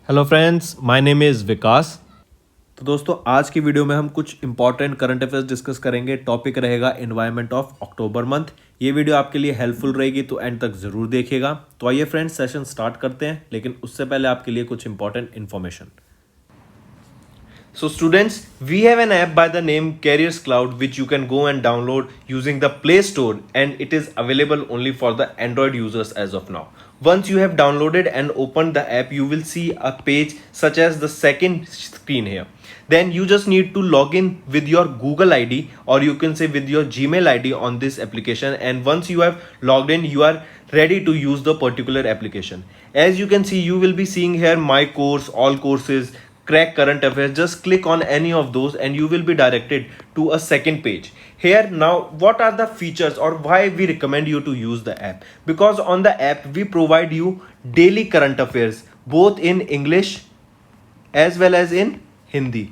Hello friends, my name is Vikas. तो दोस्तों, आज की वीडियो में हम कुछ इंपॉर्टेंट करंट अफेयर्स डिस्कस करेंगे। टॉपिक रहेगा एनवायरनमेंट ऑफ अक्टूबर मंथ। ये वीडियो आपके लिए हेल्पफुल रहेगी, तो एंड तक ज़रूर देखिएगा। तो आइए फ्रेंड्स, सेशन स्टार्ट करते हैं, लेकिन उससे पहले आपके लिए कुछ important information. So students, we have an app by the name Carriers Cloud which you can go and download using the Play Store, and it is available only for the Android users as of now. Once you have downloaded and opened the app, you will see a page such as the second screen here. Then you just need to log in with your Google ID, or you can say with your Gmail ID on this application, and once you have logged in, you are ready to use the particular application. As you can see, you will be seeing here my course, all courses, crack current affairs. Just click on any of those and you will be directed to a second page. Here now, what are the features or why we recommend you to use the app? Because on the app we provide you daily current affairs, both in English as well as in Hindi.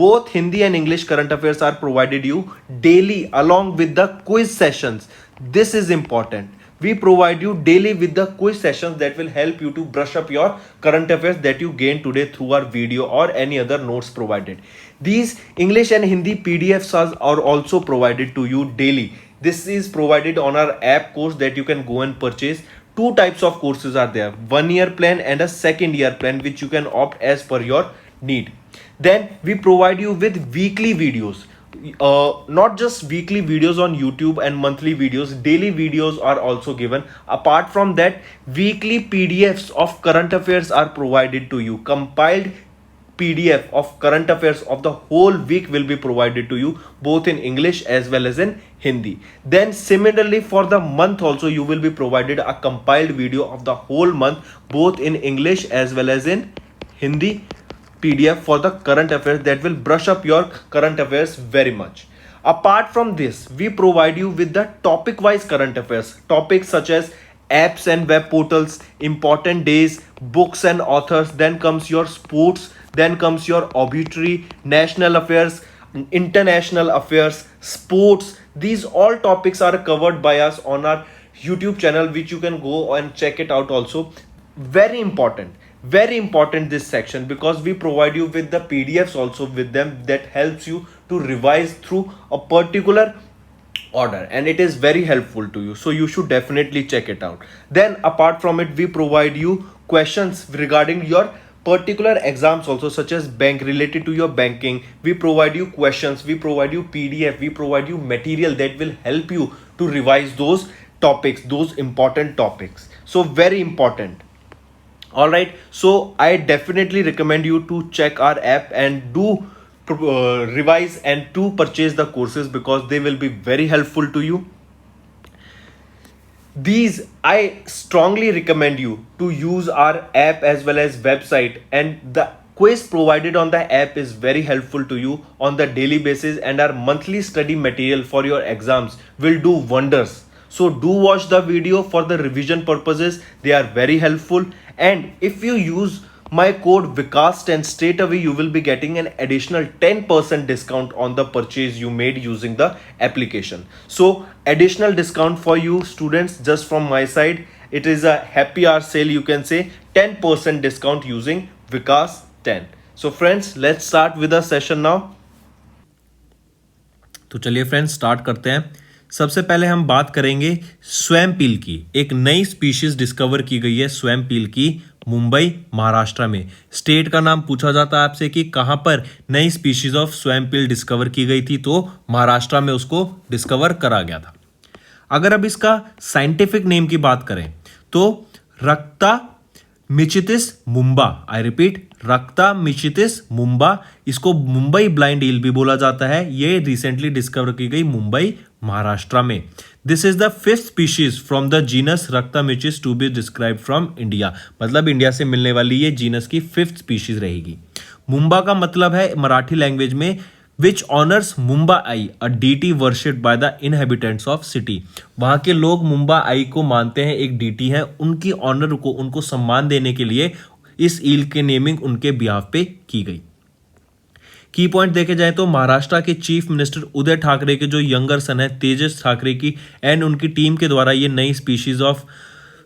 Both Hindi and English current affairs are provided you daily along with the quiz sessions. This is important. We provide you daily with the quiz sessions that will help you to brush up your current affairs that you gained today through our video or any other notes provided. These English and Hindi PDFs are also provided to you daily. This is provided on our app course that you can go and purchase. Two types of courses are there, 1 year plan and a second year plan, which you can opt as per your need. Then we provide you with weekly videos. Not just weekly videos on YouTube and monthly videos, daily videos are also given. Apart from that, weekly PDFs of current affairs are provided to you. Compiled PDF of current affairs of the whole week will be provided to you, both in English as well as in Hindi. Then similarly for the month also, you will be provided a compiled video of the whole month, both in English as well as in Hindi PDF for the current affairs that will brush up your current affairs very much. Apart from this, we provide you with the topic wise current affairs, topics such as apps and web portals, important days, books and authors. Then comes your sports, then comes your obituary, national affairs, international affairs, sports. These all topics are covered by us on our YouTube channel, which you can go and check it out also. Very important this section, because we provide you with the PDFs also with them that helps you to revise through a particular order, and it is very helpful to you, so you should definitely check it out. Then apart from it, we provide you questions regarding your particular exams also, such as bank, related to your banking. We provide you questions, we provide you PDF, we provide you material that will help you to revise those topics, those important topics. So very important. All right, so I definitely recommend you to check our app and do revise and to purchase the courses, because they will be very helpful to you. These, I strongly recommend you to use our app as well as website, and the quiz provided on the app is very helpful to you on the daily basis, and our monthly study material for your exams will do wonders. So do watch the video for the revision purposes. They are very helpful. And if you use my code Vikas10, straight away you will be getting an additional 10% discount on the purchase you made using the application. So additional discount for you students just from my side. It is a happy hour sale, you can say, 10% discount using Vikas10. So friends, let's start with the session now. तो चलिए friends, start करते हैं। सबसे पहले हम बात करेंगे swum पील की। एक नई स्पीशीज डिस्कवर की गई है स्वैम पील की, मुंबई महाराष्ट्र में। स्टेट का नाम पूछा जाता है आपसे कि कहां पर नई species of swum peel discover की गई थी, तो महाराष्ट्र में उसको डिस्कवर करा गया था। अगर अब इसका साइंटिफिक नेम की बात करें तो रक्ता मिचितिस मुंबा, आई रिपीट, रक्ता मिचितिस मुंबा। इसको मुंबई ब्लाइंड ईल भी बोला जाता है। ये रिसेंटली डिस्कवर की गई मुंबई महाराष्ट्र में। This is the 5th species from the genus रक्ता मिचिस to be describe from India. मतलब इंडिया से मिलने वाली ये जीनस की 5th स्पीशीज रहेगी। मुंबा का मतलब है मराठी लैंग्वेज में which honors Mumba I, a deity worshipped by the inhabitants of city। वहां के लोग मुंबा आई को मानते हैं एक डीटी है। उनकी ऑनर को, उनको सम्मान देने के लिए इस ईल के नेमिंग उनके बिहाफ पे की गई। की पॉइंट देखे जाए तो महाराष्ट्र के चीफ मिनिस्टर उदय ठाकरे के जो यंगर सन है तेजस ठाकरे की, एंड उनकी टीम के द्वारा ये नई स्पीशीज ऑफ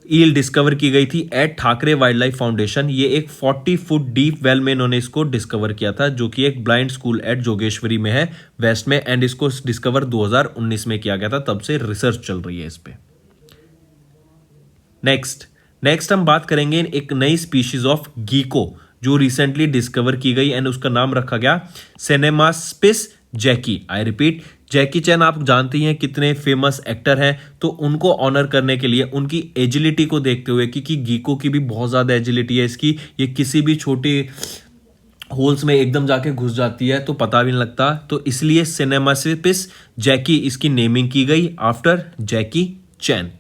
ईल डिस्कवर की गई थी at Thackeray wildlife foundation. ये एक 40 फुट डीप वेल में इन्होंने इसको डिस्कवर किया था, जो कि एक ब्लाइंड स्कूल एट जोगेश्वरी में है वेस्ट में, एंड इसको डिस्कवर 2019 में किया गया था। तब से रिसर्च चल रही है इस पे। नेक्स्ट हम बात करेंगे एक नई स्पीशीज ऑफ गीको जो रिसेंटली डिस्कवर की गई एंड उसका नाम रखा गया सेनेमास्पिस जैकी। आई रिपीट, जैकी चैन आप जानते ही हैं कितने फेमस एक्टर हैं, तो उनको ऑनर करने के लिए उनकी एजिलिटी को देखते हुए, क्योंकि गीको की भी बहुत ज़्यादा एजिलिटी है इसकी, ये किसी भी छोटे होल्स में एकदम जाके घुस जाती है तो पता भी नहीं लगता, तो इसलिए सेनेमास्पिस जैकी इसकी नेमिंग की गई आफ्टर जैकी चैन।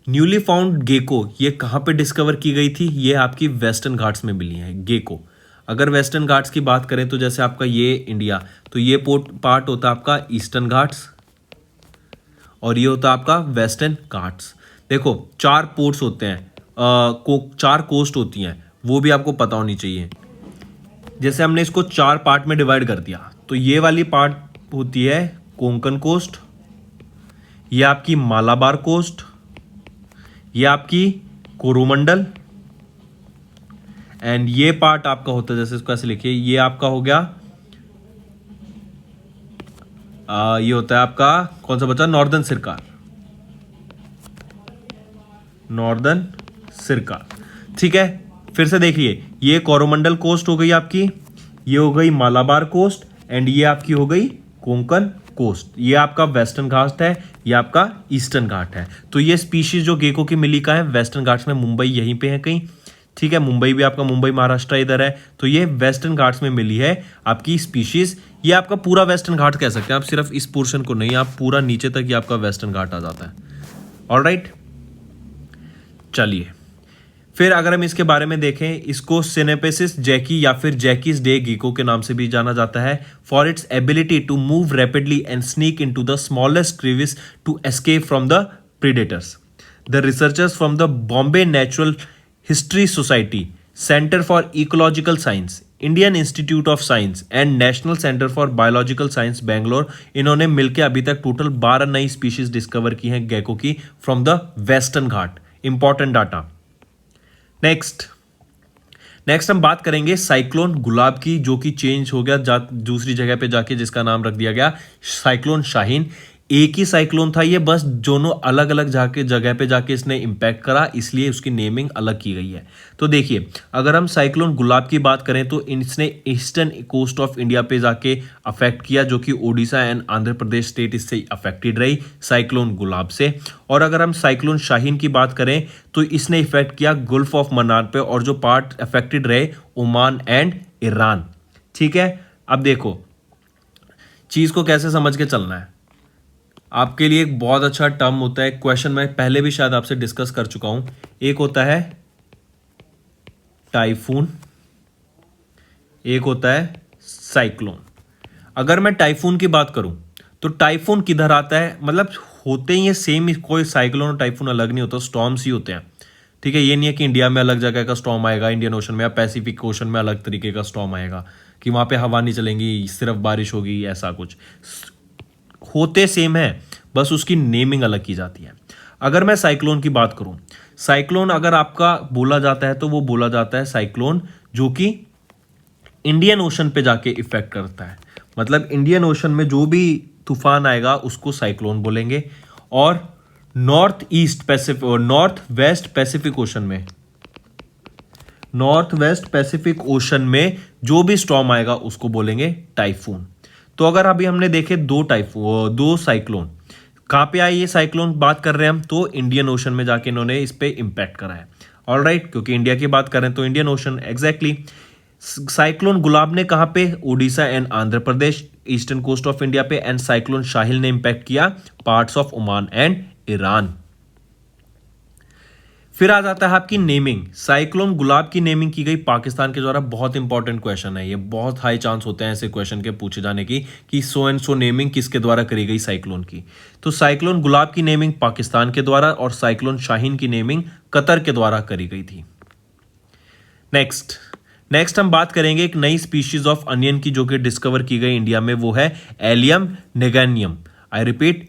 न्यूली फाउंड गेको ये कहाँ पे डिस्कवर की गई थी? ये आपकी वेस्टर्न घाट्स में मिली है गेको। अगर वेस्टर्न घाट्स की बात करें तो जैसे आपका ये इंडिया, तो ये पार्ट होता है आपका ईस्टर्न घाट्स और ये होता है आपका वेस्टर्न घाट्स। देखो 4 पोर्ट्स होते हैं, 4 कोस्ट होती हैं, वो भी आपको पता होनी चाहिए। जैसे हमने इसको 4 पार्ट में डिवाइड कर दिया, तो ये वाली पार्ट होती है कोंकण कोस्ट, ये आपकी मालाबार कोस्ट, ये आपकी कोरोमंडल, एंड ये पार्ट आपका होता है, जैसे इसको ऐसे लिखिए, ये आपका हो गया ये होता है आपका कौन सा बचा? Northern Sircar, northern Sircar. ठीक है, फिर से देखिए, ये कोरोमंडल कोस्ट हो गई आपकी, ये हो गई मालाबार कोस्ट, एंड ये आपकी हो गई कोंकण कोस्ट। ये आपका वेस्टर्न घाट है, ये आपका ईस्टर्न घाट है। तो ये स्पीशीज जो गेको की मिली का है वेस्टर्न घाट्स में, मुंबई यहीं पे है कहीं। ठीक है, मुंबई भी आपका, मुंबई महाराष्ट्र इधर है, तो ये वेस्टर्न घाट्स में मिली है आपकी स्पीशीज। ये आपका पूरा वेस्टर्न घाट कह सकते हैं आप, सिर्फ इस पोर्शन को नहीं, आप पूरा नीचे तक ये आपका वेस्टर्न घाट आ जाता है। ऑलराइट, चलिए फिर अगर हम इसके बारे में देखें, इसको सिनेपेसिस जैकी या फिर जैकीज डे गीको के नाम से भी जाना जाता है, for its ability to move rapidly and sneak into the smallest crevice to escape from the predators. The researchers from the Bombay Natural History Society, Centre for Ecological Science, Indian Institute of Science and National Centre for Biological Science Bangalore, इन्होंने मिलकर अभी तक total 12 नई species discover की हैं गैको की from the western Ghat. Important data. Next हम बात करेंगे साइक्लोन गुलाब की, जो कि चेंज हो गया दूसरी जगह पे जाके, जिसका नाम रख दिया गया साइक्लोन शाहीन। एक ही साइक्लोन था ये, बस दोनों अलग अलग जगह पे जाके इसने इंपैक्ट करा, इसलिए उसकी नेमिंग अलग की गई है। तो देखिए, अगर हम साइक्लोन गुलाब की बात करें तो इसने ईस्टर्न कोस्ट ऑफ इंडिया पे जाके अफेक्ट किया, जो कि Odisha and Andhra Pradesh state इससे अफेक्टेड रही साइक्लोन गुलाब से। और अगर हम साइक्लोन शाहीन की बात करें तो इसने इफेक्ट किया गल्फ ऑफ मन्नार पे, और जो पार्ट अफेक्टेड रहे ओमान एंड ईरान। ठीक है, अब देखो चीज को कैसे समझ के चलना है। आपके लिए एक बहुत अच्छा टर्म होता है, क्वेश्चन मैं पहले भी शायद आपसे डिस्कस कर चुका हूं, एक होता है टाइफून, एक होता है साइक्लोन। अगर मैं टाइफून की बात करूं तो टाइफून किधर आता है, मतलब होते ही ये सेम, कोई साइक्लोन और टाइफून अलग नहीं होता, स्टॉर्म्स ही होते हैं। ठीक है, ये नहीं है कि इंडिया में अलग जगह का स्टॉर्म आएगा, इंडियन ओशन में या पैसिफिक ओशन में अलग तरीके का स्टॉर्म आएगा, कि वहां पे हवा नहीं चलेंगी, सिर्फ बारिश होगी, ऐसा कुछ होते सेम है, बस उसकी नेमिंग अलग की जाती है। अगर मैं साइक्लोन की बात करूं, साइक्लोन अगर आपका बोला जाता है तो वो बोला जाता है साइक्लोन जो कि इंडियन ओशन पे जाके इफेक्ट करता है, मतलब इंडियन ओशन में जो भी तूफान आएगा उसको साइक्लोन बोलेंगे। और नॉर्थ ईस्ट पैसिफिक और नॉर्थ वेस्ट पैसिफिक ओशन में जो भी स्टॉर्म आएगा उसको बोलेंगे टाइफून। तो अगर अभी हमने देखे दो साइक्लोन, कहां पे आए ये साइक्लोन बात कर रहे हैं हम, तो इंडियन ओशन में जाके इन्होंने इस पे इंपैक्ट करा है। ऑलराइट, क्योंकि इंडिया की बात करें तो Indian Ocean exactly. Cyclone Gulab ने कहां पे, Odisha and Andhra Pradesh, eastern coast of India पे, एंड साइक्लोन शाहिल ने इंपैक्ट किया parts of Oman and Iran. फिर आ जाता है आपकी नेमिंग। साइक्लोन गुलाब की नेमिंग की गई पाकिस्तान के द्वारा। बहुत इंपॉर्टेंट क्वेश्चन है ये, बहुत हाई चांस होते हैं ऐसे क्वेश्चन के पूछे जाने की कि सो एंड सो नेमिंग किसके द्वारा करी गई साइक्लोन की। तो साइक्लोन गुलाब की नेमिंग पाकिस्तान के द्वारा और साइक्लोन शाहीन की नेमिंग कतर के द्वारा करी गई थी। नेक्स्ट हम बात करेंगे एक नई स्पीशीज ऑफ अनियन की जो कि डिस्कवर की गई इंडिया में, वो है एलियम नेगेनियम। आई रिपीट,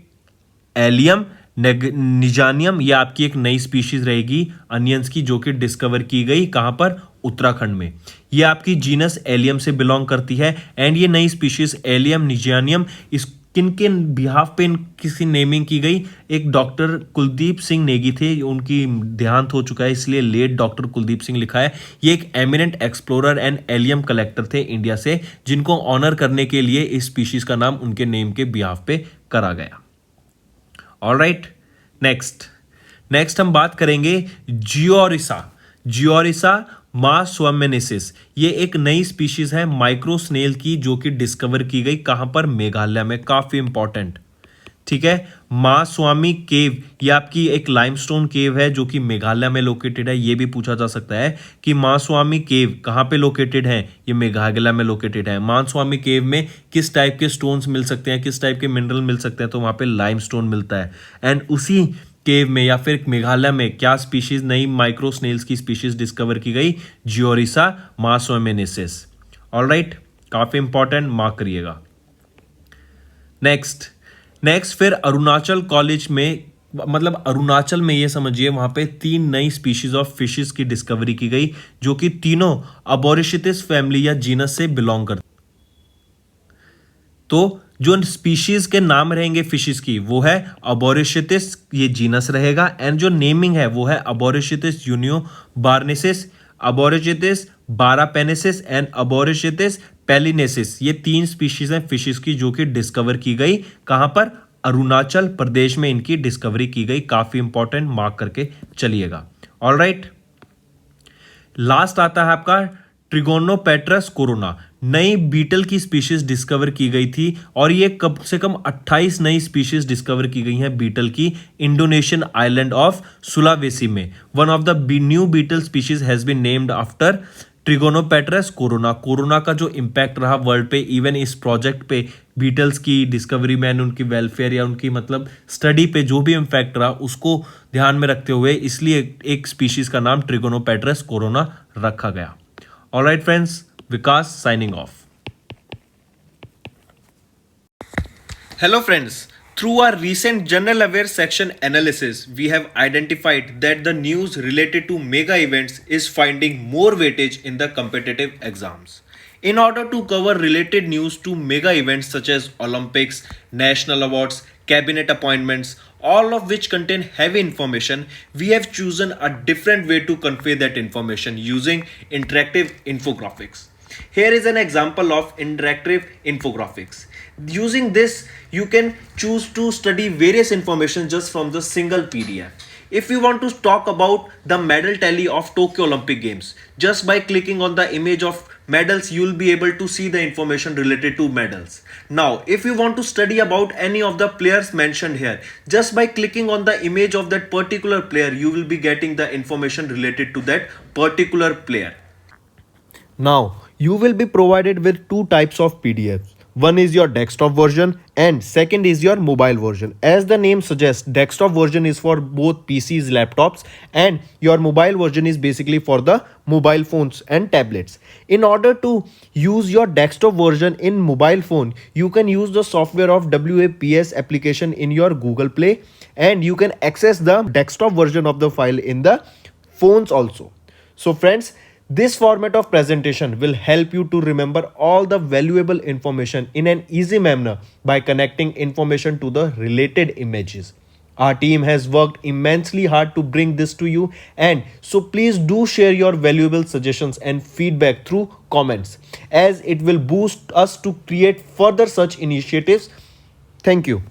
एलियम निजानियम, ये आपकी एक नई स्पीशीज रहेगी अनियंस की, जो कि डिस्कवर की गई कहाँ पर, उत्तराखंड में। ये आपकी जीनस एलियम से बिलोंग करती है। एंड ये नई स्पीशीज एलियम निजानियम इस किन के बिहाफ पे किसी नेमिंग की गई, एक डॉक्टर कुलदीप सिंह नेगी थे, उनकी देहांत हो चुका है इसलिए लेट डॉक्टर कुलदीप सिंह लिखा है। ये एक eminent explorer and allium collector थे इंडिया से, जिनको ऑनर करने के लिए इस स्पीशीज का नाम उनके नेम के बिहाफ पे करा गया। ऑलराइट, नेक्स्ट हम बात करेंगे जियोरिसा मास्वामेनेसिस। ये एक नई स्पीशीज है माइक्रो स्नेल की, जो कि डिस्कवर की गई कहां पर, मेघालय में। काफी इंपॉर्टेंट, ठीक है। मास्वामी केव, ये आपकी एक लाइमस्टोन केव है जो कि मेघालय में लोकेटेड है। ये भी पूछा जा सकता है कि मास्वामी केव कहां पे लोकेटेड है, ये मेघालय में लोकेटेड है। मास्वामी केव में किस टाइप के स्टोन्स मिल सकते हैं, किस टाइप के मिनरल मिल सकते हैं, तो वहां पे लाइमस्टोन मिलता है। एंड उसी केव में या फिर मेघालय में क्या स्पीशीज, नई माइक्रो स्नेल्स की स्पीशीज डिस्कवर की गई, जियोरिसा मास्वामेनेसिस। ऑलराइट, काफी इंपॉर्टेंट, मार्क करिएगा। नेक्स्ट फिर अरुणाचल कॉलेज में, मतलब अरुणाचल में, ये समझिए वहां पे 3 नई स्पीशीज ऑफ फिशेस की डिस्कवरी की गई, जो कि तीनों अबोरिशिटिस फैमिली या जीनस से बिलोंग करती। तो जो स्पीशीज के नाम रहेंगे फिशेस की, वो है अबोरिशिटिस, ये जीनस रहेगा। एंड जो नेमिंग है वो है अबोरिशिटिस यूनियोबार्नेसिस, अबोरिशिटिस बारापेनेसिस एंड अबोरिशिटिस पेलिनेसिस। ये 3 स्पीशीज हैं फिशेस की, जो कि डिस्कवर की गई कहां पर, अरुणाचल प्रदेश में इनकी डिस्कवरी की गई। काफी इंपॉर्टेंट, मार्क करके चलिएगा। ऑलराइट, लास्ट आता है आपका ट्रिगोनोपेट्रस कोरोना। नई बीटल की स्पीशीज डिस्कवर की गई थी, और ये कम से कम 28 नई स्पीशीज डिस्कवर की गई हैं बीटल की इंडोनेशियन आइलैंड ऑफ सुलावेसी में। One of the new beetle species has been named after Trigonopetrus corona. Corona का जो इम्पैक्ट रहा वर्ल्ड पे, इवन इस प्रोजेक्ट पे, बीटल्स की डिस्कवरी में, उनकी वेलफेयर या उनकी मतलब स्टडी पे जो भी इम्पैक्ट रहा, उसको ध्यान में रखते हुए इसलिए एक स्पीशीज का नाम ट्रिगोनोपेट्रस कोरोना रखा गया। Alright friends, Vikas signing off. Hello friends, through our recent general aware section analysis, we have identified that the news related to mega events is finding more weightage in the competitive exams. In order to cover related news to mega events such as Olympics, national awards, cabinet appointments, all of which contain heavy information, we have chosen a different way to convey that information using interactive infographics. Here is an example of interactive infographics. Using this, you can choose to study various information just from the single PDF. If you want to talk about the medal tally of Tokyo Olympic Games, just by clicking on the image of medals, you will be able to see the information related to medals. Now, if you want to study about any of the players mentioned here, just by clicking on the image of that particular player, you will be getting the information related to that particular player. Now, you will be provided with 2 types of PDFs. One is your desktop version and second is your mobile version. As the name suggests, desktop version is for both PCs, laptops, and your mobile version is basically for the mobile phones and tablets. In order to use your desktop version in mobile phone, you can use the software of WAPS application in your Google Play, and you can access the desktop version of the file in the phones also. So friends, this format of presentation will help you to remember all the valuable information in an easy manner by connecting information to the related images. Our team has worked immensely hard to bring this to you, and so please do share your valuable suggestions and feedback through comments, as it will boost us to create further such initiatives. Thank you.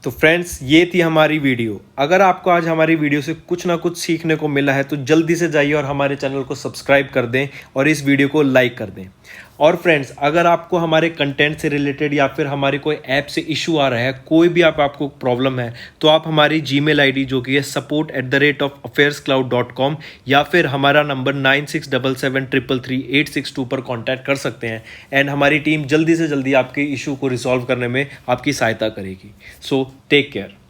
तो friends, ये थी हमारी video. अगर आपको आज हमारी video से कुछ ना कुछ सीखने को मिला है तो जल्दी से जाइए और हमारे चैनल को सब्सक्राइब कर दें और इस वीडियो को लाइक कर दें। और फ्रेंड्स, अगर आपको हमारे कंटेंट से रिलेटेड या फिर हमारे कोई ऐप से इशू आ रहा है, कोई भी आपको प्रॉब्लम है, तो आप हमारी जीमेल आईडी जो कि है support@affairscloud.com या फिर हमारा नंबर 9677333862 पर कॉन्टैक्ट कर सकते हैं। एंड हमारी टीम जल्दी से जल्दी आपके इशू को रिजॉल्व करने में आपकी सहायता करेगी। So take care.